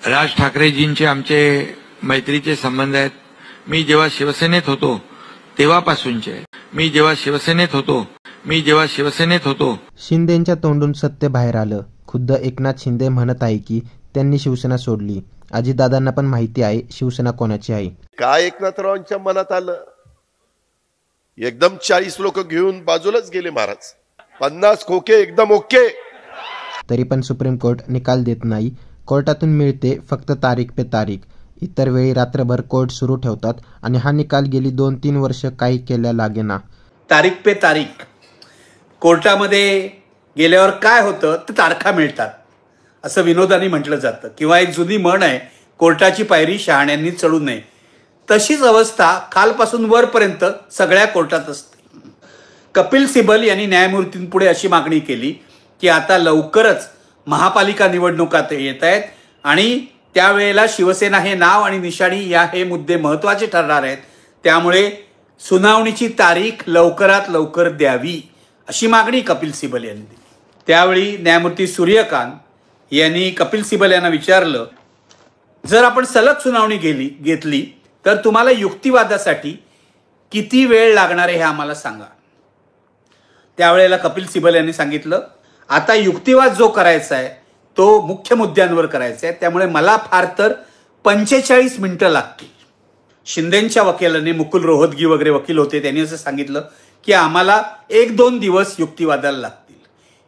राज ठाकरेजींचे आमचे मैत्रीचे संबंध आहेत. मी जेव्हा शिवसेनेत होतो तेव्हापासूनचे. शिंदेंच्या तोंडून सत्य बाहेर आलं. खुद्द एकनाथ शिंदे म्हणत आहे की त्यांनी शिवसेना सोडली. अजितदादांना पण माहिती आहे शिवसेना कोणाची आहे. काय एकनाथरावांच्या मनात आलं? एकदम 40 लोक घेऊन बाजूलाच गेले महाराज. 50 खोके एकदम ओके. तरी पण सुप्रीम कोर्ट निकाल देत नाही. कोर्टातून मिळते फक्त तारीख पे तारीख. इतर वेळी रात्रभर कोर्ट सुरू ठेवतात आणि हा निकाल गेली 2-3 वर्ष काही केल्या लागेना. तारीख पे तारीख. कोर्टामध्ये गेल्यावर काय होतं तर तारखा मिळतात असं विनोदाने म्हटलं जातं. किंवा एक जुनी म्हण आहे, कोर्टाची पायरी शहाण्यांनी चढू नये. तशीच अवस्था खालपासून वरपर्यंत सगळ्या कोर्टात असते. कपिल सिबल यांनी न्यायमूर्तींपुढे अशी मागणी केली की आता लवकरच महापालिका निवडणुका येत आहेत आणि त्यावेळेला शिवसेना हे नाव आणि निशाणी हे मुद्दे महत्त्वाचे ठरणार आहेत. त्यामुळे सुनावणीची तारीख लवकरात लवकर द्यावी अशी मागणी कपिल सिबल यांनी दिली. त्यावेळी न्यायमूर्ती सूर्यकांत यांनी कपिल सिबल यांना विचारलं, जर आपण सलग सुनावणी घेतली तर तुम्हाला युक्तिवादासाठी किती वेळ लागणार आहे हे आम्हाला सांगा. त्यावेळेला कपिल सिबल यांनी सांगितलं, आता युक्तिवाद जो करायचा आहे तो मुख्य मुद्द्यांवर करायचा आहे, त्यामुळे मला फार तर 45 मिनिटं लागतील. शिंदेंच्या वकिलांनी, मुकुल रोहतगी वगैरे वकील होते, त्यांनी असं सांगितलं की आम्हाला 1-2 दिवस युक्तिवादाला लागतील.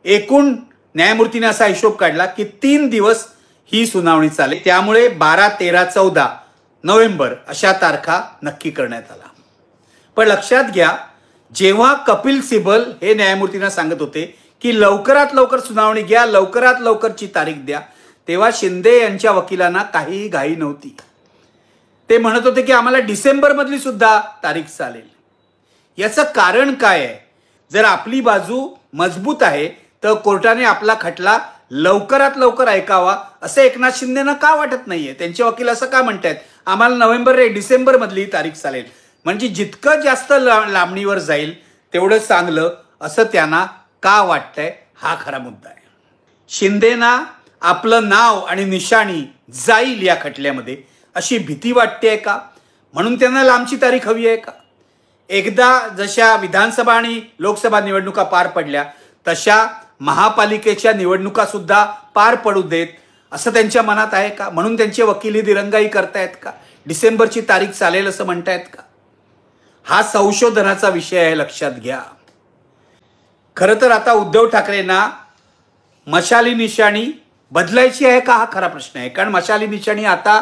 एकूण न्यायमूर्तीने असा हिशोब काढला की 3 दिवस ही सुनावणी चालेल. त्यामुळे 12, 13, 14 नोव्हेंबर अशा तारखा नक्की करण्यात आला. पण लक्षात घ्या, जेव्हा कपिल सिबल हे न्यायमूर्तींना सांगत होते की लवकरात लवकर सुनावणी घ्या, लवकरात लवकरची तारीख द्या, तेव्हा शिंदे यांच्या वकिलांना काही घाई नव्हती. ते म्हणत होते की आम्हाला डिसेंबरमधली सुद्धा तारीख चालेल. याचं कारण काय आहे? जर आपली बाजू मजबूत आहे तर कोर्टाने आपला खटला लवकरात लवकर ऐकावा असं एकनाथ शिंदेना का वाटत नाहीये? त्यांचे वकील असं का म्हणतायत आम्हाला डिसेंबर मधली तारीख चालेल? म्हणजे जितकं जास्त लांबणीवर जाईल तेवढं चांगलं असं त्यांना का वाटतंय, हा खरा मुद्दा आहे. शिंदेना आपलं नाव आणि निशाणी जाईल या खटल्यामध्ये अशी भीती वाटते का? म्हणून त्यांना लांबची तारीख हवी आहे का? एकदा जशा विधानसभा आणि लोकसभा निवडणुका पार पडल्या तशा महापालिकेच्या निवडणुका सुद्धा पार पडू देत असं त्यांच्या मनात आहे का? म्हणून त्यांचे वकील दिरंगाई करतायत का? डिसेंबरची तारीख चालेल असं म्हणतायत का? हा संशोधनाचा विषय आहे, लक्षात घ्या. खरं तर आता उद्धव ठाकरेंना मशाली निशाणी बदलायची आहे का, हा खरा प्रश्न आहे. कारण मशाली निशाणी आता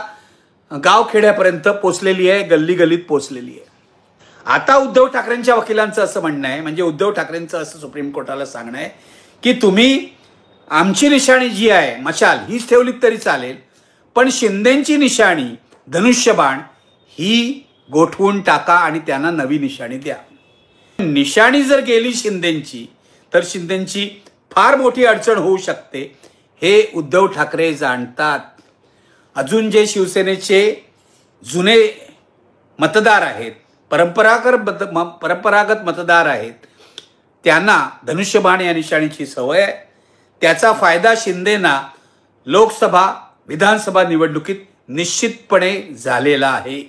गावखेड्यापर्यंत पोचलेली आहे, गल्ली गल्लीत पोचलेली आहे. आता उद्धव ठाकरेंच्या वकिलांचं असं म्हणणं आहे, म्हणजे उद्धव ठाकरेंचं असं सुप्रीम कोर्टाला सांगणं आहे की तुम्ही आमची निशाणी जी आहे मशाल हीच ठेवली तरी चालेल, पण शिंदेंची निशाणी धनुष्यबाण ही गोठवून टाका आणि त्यांना नवी निशाणी द्या. निशाणी जर गेली शिंदेंची तर शिंदेंची फार मोठी अडचण होऊ शकते, हे उद्धव ठाकरे जाणतात. अजून जे शिवसेनेचे जुने मतदार आहेत, परंपरागत मतदार आहेत, त्यांना धनुष्यबाण या निशाणीची सवय आहे. त्याचा फायदा शिंदेना लोकसभा विधानसभा निवडणुकीत निश्चितपणे झालेला आहे.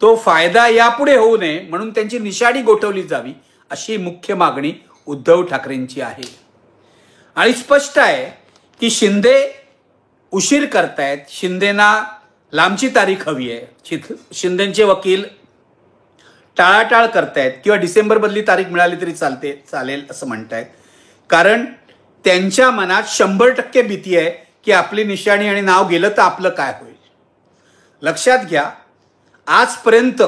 तो फायदा यापुढे होऊ नये म्हणून त्यांची निशाणी गोठवली जावी अशी मुख्य मागणी उद्धव ठाकरेंची आहे. आणि स्पष्ट आहे की शिंदे उशीर करतायत, शिंदेना लांबची तारीख हवी आहे. शिंदेचे वकील टाळाटाळ करतायत किंवा डिसेंबर मधली तारीख मिळाली तरी चालेल असं म्हणतायत. कारण त्यांच्या मनात 100% भीती आहे की आपली निशाणी आणि नाव गेलं तर आपलं काय होईल. लक्षात घ्या, आजपर्यंत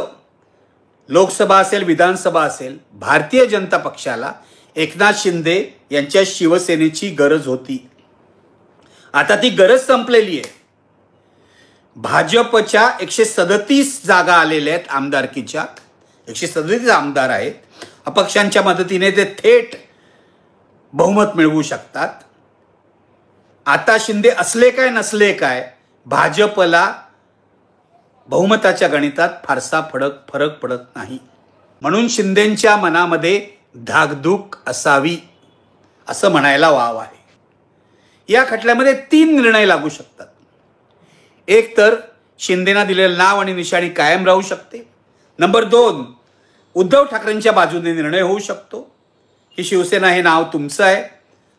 लोकसभा असेल विधानसभा असेल, भारतीय जनता पक्षाला एकनाथ शिंदे यांच्या शिवसेनेची गरज होती. आता ती गरज संपलेली आहे. भाजपच्या 137 जागा आलेल्या आहेत आमदारकीच्या, 137 आमदार आहेत. अपक्षांच्या मदतीने ते थेट बहुमत मिळवू शकतात. आता शिंदे असले काय नसले काय, भाजपला बहुमताच्या गणितात फारसा फरक पडत नाही. म्हणून शिंदेंच्या मनामध्ये धाकधूक असावी असं म्हणायला वाव आहे. या खटल्यामध्ये 3 निर्णय लागू शकतात. एक तर शिंदेना दिलेलं नाव आणि निशाणी कायम राहू शकते. नंबर 2, उद्धव ठाकरेंच्या बाजूने निर्णय होऊ शकतो की शिवसेना हे नाव तुमचं आहे,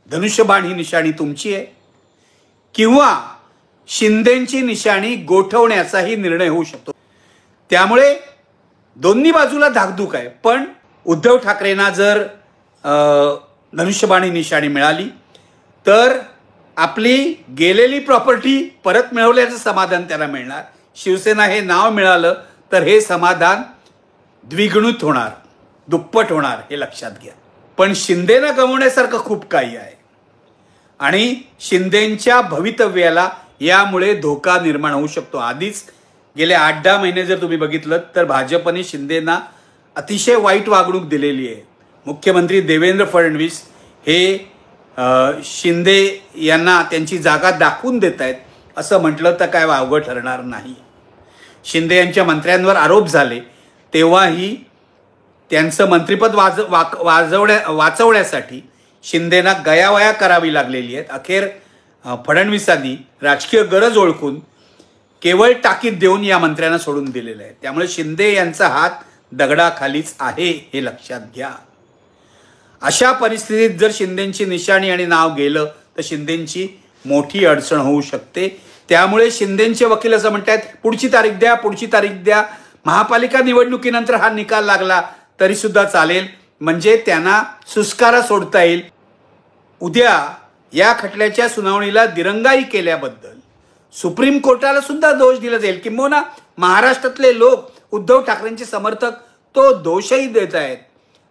धनुष्यबाण ही निशाणी तुमची आहे, किंवा शिंदेची निशाणी गोठवण्याचाही निर्णय होऊ शकतो. त्यामुळे दोन्ही बाजूला धाकधूक आहे. पण उद्धव ठाकरेंना जर धनुष्यबाण ही निशाणी मिळाली तर आपली गेलेली प्रॉपर्टी परत मिळवल्याचं समाधान त्याला मिळणार. शिवसेना हे नाव मिळालं तर हे समाधान द्विगुणित होणार, दुप्पट होणार, हे लक्षात घ्या. पण शिंदेना गमवण्यासारखं खूप काही आहे आणि शिंदेच्या भवितव्याला यामुळे धोका निर्माण होऊ शकतो. आधीच गेले 8-10 महिने जर तुम्ही बघितलं तर भाजपने शिंदेना अतिशय वाईट वागणूक दिलेली आहे. मुख्यमंत्री देवेंद्र फडणवीस हे शिंदे यांना त्यांची जागा दाखवून देत आहेत असं म्हटलं तर काय वावगं ठरणार नाही. शिंदे यांच्या मंत्र्यांवर आरोप झाले तेव्हाही त्यांचं मंत्रिपद वाचवण्यासाठी शिंदेना गयावया करावी लागलेली आहे. अखेर फडणवीसांनी राजकीय गरज ओळखून केवळ ताकीद देऊन या मंत्र्यांना सोडून दिलेलं आहे. त्यामुळे शिंदे यांचा हात दगडाखालीच आहे, हे लक्षात घ्या. अशा परिस्थितीत जर शिंदेची निशाणी आणि नाव गेलं तर शिंदेची मोठी अडचण होऊ शकते. त्यामुळे शिंदेचे वकील असं म्हणतात, पुढची तारीख द्या, पुढची तारीख द्या. महापालिका निवडणुकीनंतर हा निकाल लागला तरी सुद्धा चालेल, म्हणजे त्यांना सुस्कारा सोडता येईल. उद्या या खटल्याच्या सुनावणीला दिरंगाई केल्याबद्दल सुप्रीम कोर्टाला सुद्धा दोष दिला जाईल. किंबहुना महाराष्ट्रातले लोक उद्धव ठाकरेंचे समर्थक तो दोषही देत आहेत.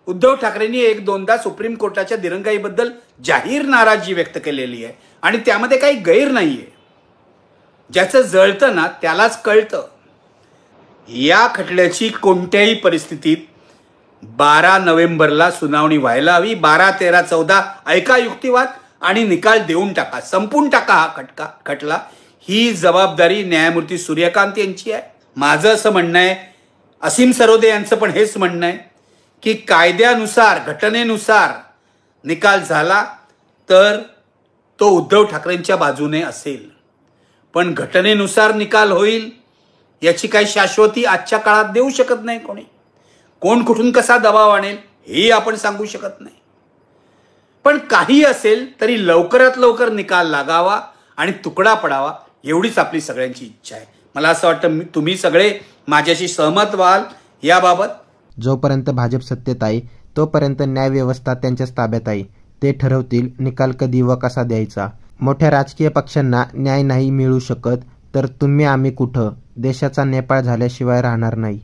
उद्धव ठाकरेंनी 1-2दा सुप्रीम कोर्टाच्या दिरंगाईबद्दल जाहीर नाराजी व्यक्त केलेली आहे आणि त्यामध्ये काही गैर नाहीये. ज्याचं जळतं ना त्यालाच कळतं. या खटल्याची कोणत्याही परिस्थितीत 12 नोव्हेंबरला सुनावणी व्हायला हवी. 12, 13, 14 ऐका युक्तिवाद आणि निकाल देऊन टाका, संपून टाका हा खटला. ही जबाबदारी न्यायमूर्ती सूर्यकांत यांची आहे. माझं असं म्हणणं आहे, असीम सरोदे यांचं पण हेच म्हणणं आहे की कायद्यानुसार, घटनेनुसार निकाल झाला तर तो उद्धव ठाकरेंच्या बाजूने असेल. पण घटनेनुसार निकाल होईल याची काही शाश्वती आजच्या काळात देऊ शकत नाही कोणी. कोण कुठून कसा दबाव आणेल हे आपण सांगू शकत नाही. पण काही असेल तरी लवकरात लवकर निकाल लागावा आणि तुकडा पडावा एवढीच आपली सगळ्यांची इच्छा आहे. मला असं वाटतं तुम्ही सगळे माझ्याशी सहमत व्हाल याबाबत. जोपर्यंत भाजप सत्तेत आहे तोपर्यंत न्यायव्यवस्था त्यांच्याच ताब्यात आहे. ते ठरवतील निकाल कधी व कसा द्यायचा. मोठ्या राजकीय पक्षांना न्याय नाही मिळू शकत तर तुम्ही आम्ही कुठं, देशाचा नेपाळ झाल्याशिवाय राहणार नाही.